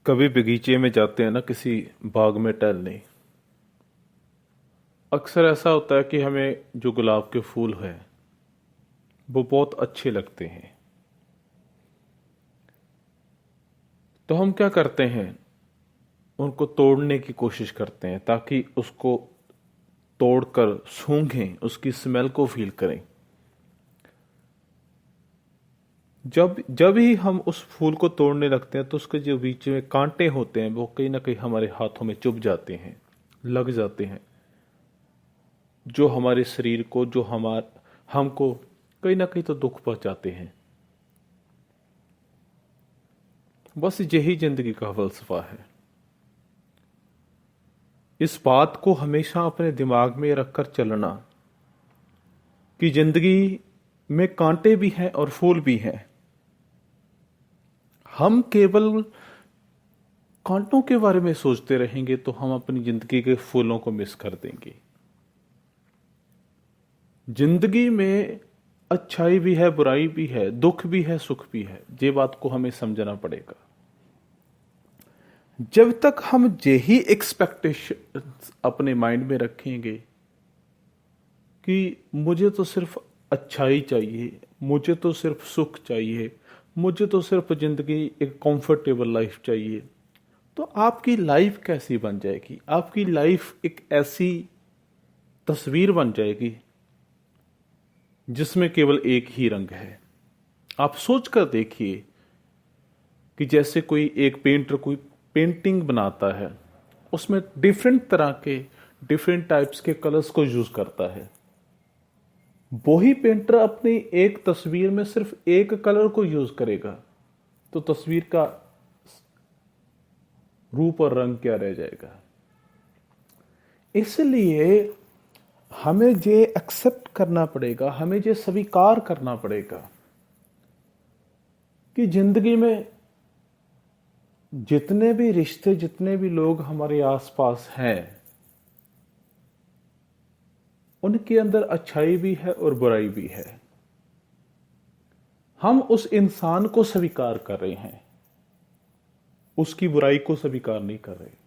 कभी बगीचे में जाते हैं ना, किसी बाग में टहलने। अक्सर ऐसा होता है कि हमें जो गुलाब के फूल हैं वो बहुत अच्छे लगते हैं। तो हम क्या करते हैं, उनको तोड़ने की कोशिश करते हैं ताकि उसको तोड़कर सूंघें, उसकी स्मेल को फील करें। जब जब ही हम उस फूल को तोड़ने लगते हैं तो उसके जो बीच में कांटे होते हैं वो कहीं ना कहीं हमारे हाथों में चुभ जाते हैं, लग जाते हैं, जो हमारे शरीर को, जो हमको कहीं ना कहीं तो दुख पहुंचाते हैं। बस यही जिंदगी का फलसफा है। इस बात को हमेशा अपने दिमाग में रखकर चलना कि जिंदगी में कांटे भी हैं और फूल भी हैं। हम केवल कांटों के बारे में सोचते रहेंगे तो हम अपनी जिंदगी के फूलों को मिस कर देंगे। जिंदगी में अच्छाई भी है, बुराई भी है, दुख भी है, सुख भी है। ये बात को हमें समझना पड़ेगा। जब तक हम यही एक्सपेक्टेशन अपने माइंड में रखेंगे कि मुझे तो सिर्फ अच्छाई चाहिए, मुझे तो सिर्फ सुख चाहिए, मुझे तो सिर्फ जिंदगी एक कंफर्टेबल लाइफ चाहिए, तो आपकी लाइफ कैसी बन जाएगी? आपकी लाइफ एक ऐसी तस्वीर बन जाएगी जिसमें केवल एक ही रंग है। आप सोच कर देखिए कि जैसे कोई एक पेंटर कोई पेंटिंग बनाता है, उसमें डिफरेंट तरह के, डिफरेंट टाइप्स के कलर्स को यूज करता है। वही पेंटर अपनी एक तस्वीर में सिर्फ एक कलर को यूज करेगा तो तस्वीर का रूप और रंग क्या रह जाएगा? इसलिए हमें ये एक्सेप्ट करना पड़ेगा, हमें ये स्वीकार करना पड़ेगा कि जिंदगी में जितने भी रिश्ते, जितने भी लोग हमारे आसपास हैं, उनके अंदर अच्छाई भी है और बुराई भी है। हम उस इंसान को स्वीकार कर रहे हैं, उसकी बुराई को स्वीकार नहीं कर रहे।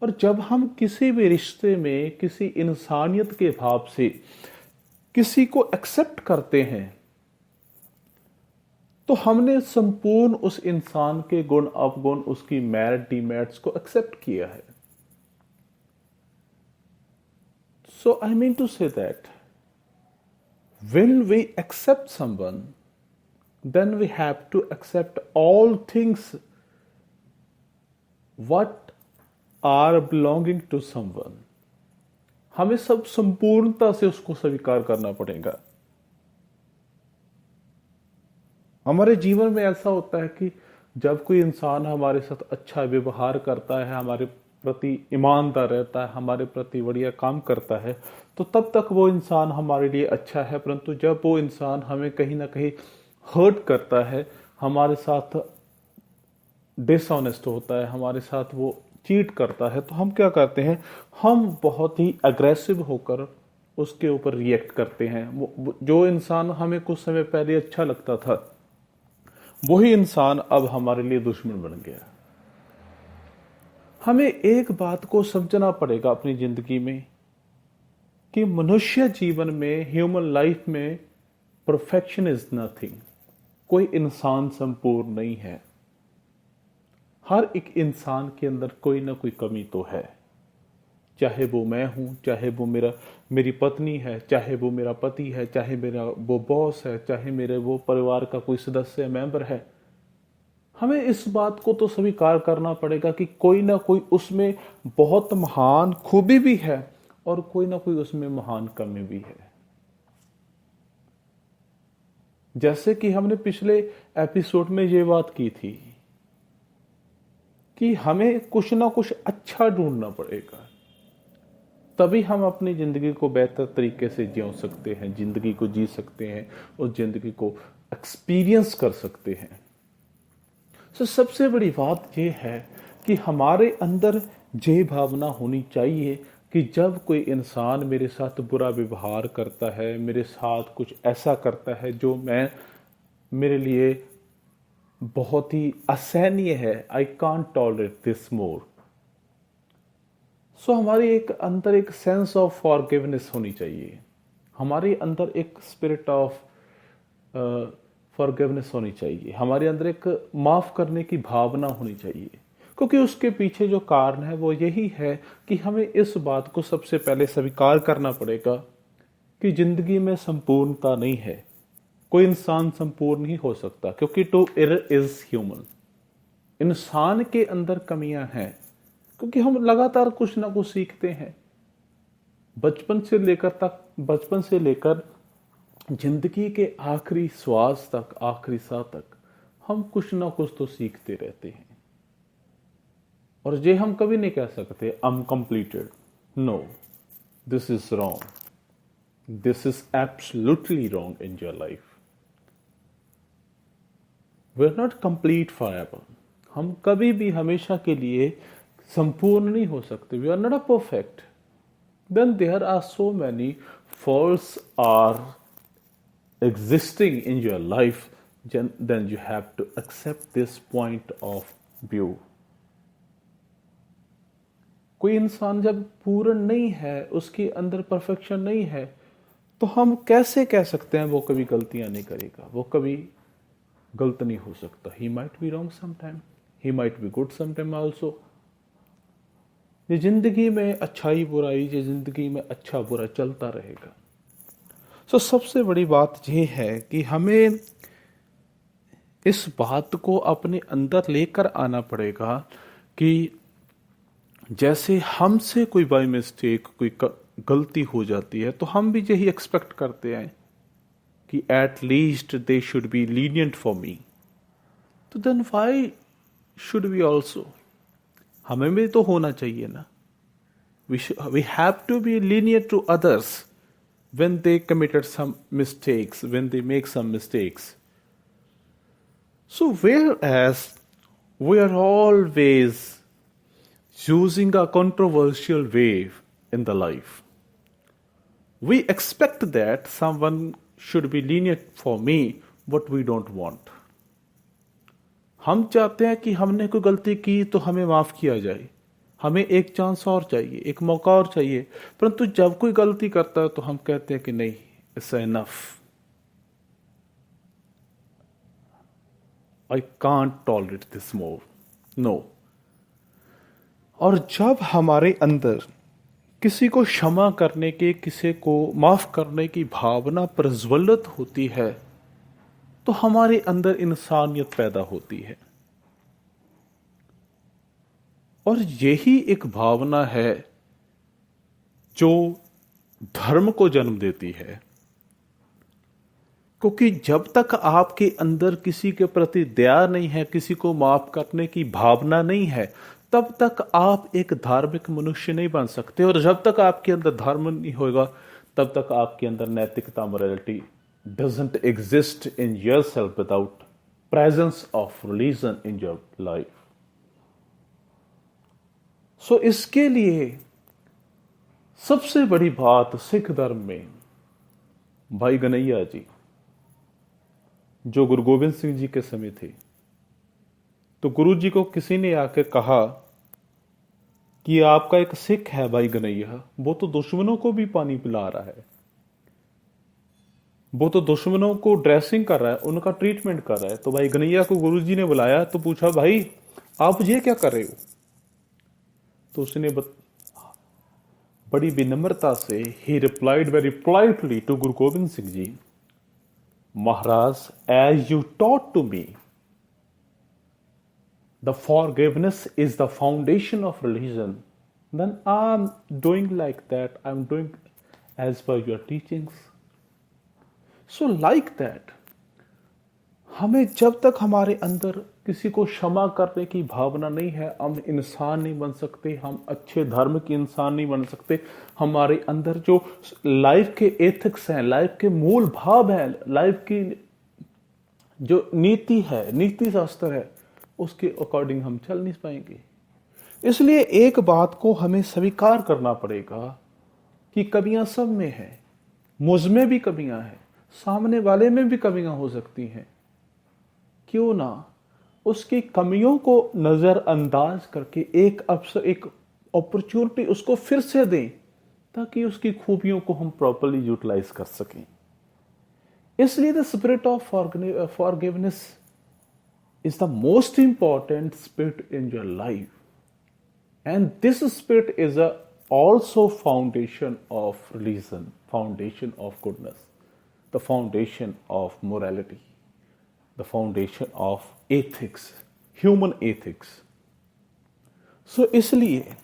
और जब हम किसी भी रिश्ते में किसी इंसानियत के भाव से किसी को एक्सेप्ट करते हैं तो हमने संपूर्ण उस इंसान के गुण अवगुण, उसकी मेरिट डिमेरिट्स को एक्सेप्ट किया है। So I mean to say that when we accept someone, then we have to accept all things what are belonging to someone. हमें सब संपूर्णता से उसको स्वीकार करना पड़ेगा। हमारे जीवन में ऐसा होता है कि जब कोई इंसान हमारे साथ अच्छा व्यवहार करता है, हमारे प्रति ईमानदार रहता है, हमारे प्रति बढ़िया काम करता है, तो तब तक वो इंसान हमारे लिए अच्छा है। परंतु जब वो इंसान हमें कहीं ना कहीं हर्ट करता है, हमारे साथ डिसऑनेस्ट होता है, हमारे साथ वो चीट करता है, तो हम क्या करते हैं? हम बहुत ही अग्रेसिव होकर उसके ऊपर रिएक्ट करते हैं। जो इंसान हमें कुछ समय पहले अच्छा लगता था, वही इंसान अब हमारे लिए दुश्मन बन गया। हमें एक बात को समझना पड़ेगा अपनी जिंदगी में कि मनुष्य जीवन में, ह्यूमन लाइफ में, परफेक्शन इज नथिंग। कोई इंसान संपूर्ण नहीं है। हर एक इंसान के अंदर कोई ना कोई कमी तो है। चाहे वो मैं हूं, चाहे वो मेरी पत्नी है, चाहे वो मेरा पति है, चाहे मेरा वो बॉस है, चाहे मेरे वो परिवार का कोई सदस्य मेंबर है। हमें इस बात को तो स्वीकार करना पड़ेगा कि कोई ना कोई उसमें बहुत महान खूबी भी है और कोई ना कोई उसमें महान कमी भी है। जैसे कि हमने पिछले एपिसोड में ये बात की थी कि हमें कुछ ना कुछ अच्छा ढूंढना पड़ेगा, तभी हम अपनी जिंदगी को बेहतर तरीके से जी सकते हैं, जिंदगी को जी सकते हैं और जिंदगी को एक्सपीरियंस कर सकते हैं। तो सबसे बड़ी बात यह है कि हमारे अंदर ये भावना होनी चाहिए कि जब कोई इंसान मेरे साथ बुरा व्यवहार करता है, मेरे साथ कुछ ऐसा करता है जो मेरे लिए बहुत ही असहनीय है, I can't tolerate this more. So हमारे एक अंदर एक सेंस ऑफ फॉरगिवनेस होनी चाहिए, हमारे अंदर एक स्पिरिट ऑफ फॉरगिवनेस होनी चाहिए, हमारे अंदर एक माफ करने की भावना होनी चाहिए। क्योंकि उसके पीछे जो कारण है वो यही है कि हमें इस बात को सबसे पहले स्वीकार करना पड़ेगा कि जिंदगी में संपूर्णता नहीं है, कोई इंसान संपूर्ण नहीं हो सकता, क्योंकि टू एरर इज ह्यूमन। इंसान के अंदर कमियां हैं, क्योंकि हम लगातार कुछ ना कुछ सीखते हैं, बचपन से लेकर जिंदगी के आखिरी श्वास तक, आखिरी सांस तक हम कुछ ना कुछ तो सीखते रहते हैं। और ये हम कभी नहीं कह सकते I am completed, no, this is wrong, this is absolutely wrong in your life. We are not complete for एवर, हम कभी भी हमेशा के लिए संपूर्ण नहीं हो सकते, we are not a perfect. Then there are so many falls are existing in your life, then you have to accept this point of view. कोई इंसान जब पूर्ण नहीं है, उसके अंदर परफेक्शन नहीं है, तो हम कैसे कह सकते हैं वो कभी गलतियां नहीं करेगा, वो कभी गलत नहीं हो सकता। He might be wrong sometime, he might be good sometime also. ये जिंदगी में अच्छाई बुराई, ये जिंदगी में अच्छा बुरा चलता रहेगा। सबसे बड़ी बात यह है कि हमें इस बात को अपने अंदर लेकर आना पड़ेगा कि जैसे हमसे कोई बाय मिस्टेक कोई गलती हो जाती है, तो हम भी यही एक्सपेक्ट करते हैं कि at least they should be lenient for me. तो then why should we also, हमें भी तो होना चाहिए ना। We have to be lenient to others when they committed some mistakes, when they make some mistakes. So whereas we are always using a controversial way in the life, we expect that someone should be lenient for me, what we don't want. हम चाहते हैं कि हमने कोई गलती की तो हमें माफ किया जाए, हमें एक चांस और चाहिए, एक मौका और चाहिए। परंतु जब कोई गलती करता है तो हम कहते हैं कि नहीं, it's enough, I can't tolerate this more, no. और जब हमारे अंदर किसी को क्षमा करने की, किसी को माफ करने की भावना प्रज्वलित होती है, तो हमारे अंदर इंसानियत पैदा होती है। और यही एक भावना है जो धर्म को जन्म देती है। क्योंकि जब तक आपके अंदर किसी के प्रति दया नहीं है, किसी को माफ करने की भावना नहीं है, तब तक आप एक धार्मिक मनुष्य नहीं बन सकते। और जब तक आपके अंदर धर्म नहीं होगा, तब तक आपके अंदर नैतिकता, morality doesn't exist in yourself without presence of religion in your life. इसके लिए सबसे बड़ी बात सिख धर्म में भाई गनैया जी, जो गुरु गोविंद सिंह जी के समय थे, तो गुरु जी को किसी ने आकर कहा कि आपका एक सिख है भाई गनैया, वो तो दुश्मनों को भी पानी पिला रहा है, वो तो दुश्मनों को ड्रेसिंग कर रहा है, उनका ट्रीटमेंट कर रहा है। तो भाई गनैया को गुरु जी ने बुलाया, तो पूछा भाई आप ये क्या कर रहे हो? तो उसने बड़ी विनम्रता से ही replied very politely to Guru Gobind Singh ji, Maharaj, as you taught to me the forgiveness is the foundation of religion, then I am doing like that, I am doing as per your teachings. So like that, हमें जब तक हमारे अंदर किसी को क्षमा करने की भावना नहीं है, हम इंसान नहीं बन सकते, हम अच्छे धर्म के इंसान नहीं बन सकते। हमारे अंदर जो लाइफ के एथिक्स हैं, लाइफ के मूल भाव हैं, लाइफ की जो नीति है, नीति शास्त्र है, उसके अकॉर्डिंग हम चल नहीं पाएंगे। इसलिए एक बात को हमें स्वीकार करना पड़ेगा कि कमियां सब में है, मुझ में भी कमियां हैं, सामने वाले में भी कमियां हो सकती हैं। क्यों ना उसकी कमियों को नज़रअंदाज करके एक अवसर, एक अपॉर्चुनिटी उसको फिर से दें, ताकि उसकी खूबियों को हम प्रॉपर्ली यूटिलाइज कर सकें। इसलिए the spirit of forgiveness is the most important spirit in your life, and this spirit is also foundation of religion, foundation of goodness, the foundation of morality, the foundation of ethics, human ethics. So इसलिए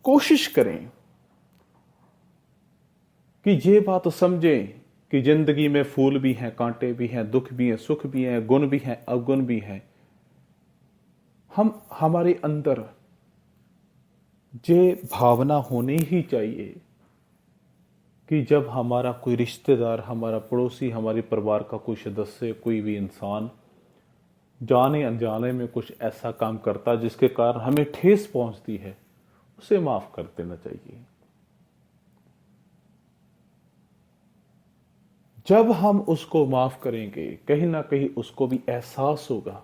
कोशिश करें कि ये बात समझें कि जिंदगी में फूल भी हैं, कांटे भी हैं, दुख भी हैं, सुख भी हैं, गुण भी हैं, अवगुण भी हैं। हमारे अंदर ये भावना होनी ही चाहिए कि जब हमारा कोई रिश्तेदार, हमारा पड़ोसी, हमारे परिवार का कोई सदस्य, कोई भी इंसान जाने अनजाने में कुछ ऐसा काम करता जिसके कारण हमें ठेस पहुंचती है, उसे माफ कर देना चाहिए। जब हम उसको माफ करेंगे, कहीं ना कहीं उसको भी एहसास होगा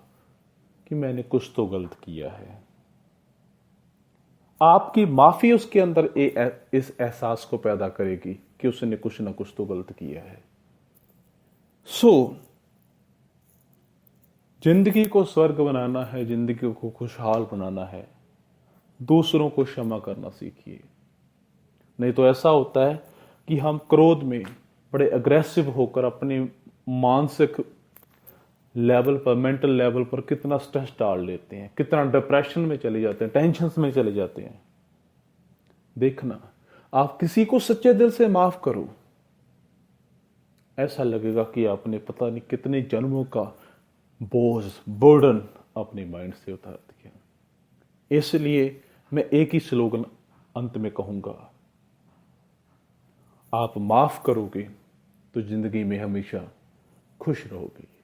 कि मैंने कुछ तो गलत किया है। आपकी माफी उसके अंदर इस एहसास को पैदा करेगी कि उसने कुछ ना कुछ तो गलत किया है। जिंदगी को स्वर्ग बनाना है, जिंदगी को खुशहाल बनाना है, दूसरों को क्षमा करना सीखिए। नहीं तो ऐसा होता है कि हम क्रोध में बड़े अग्रेसिव होकर अपने मानसिक लेवल पर, मेंटल लेवल पर कितना स्ट्रेस डाल लेते हैं, कितना डिप्रेशन में चले जाते हैं, टेंशन में चले जाते हैं। देखना, आप किसी को सच्चे दिल से माफ करो, ऐसा लगेगा कि आपने पता नहीं कितने जन्मों का बोझ, बर्डन अपने माइंड से उतार दिया। इसलिए मैं एक ही स्लोगन अंत में कहूंगा, आप माफ करोगे तो जिंदगी में हमेशा खुश रहोगे।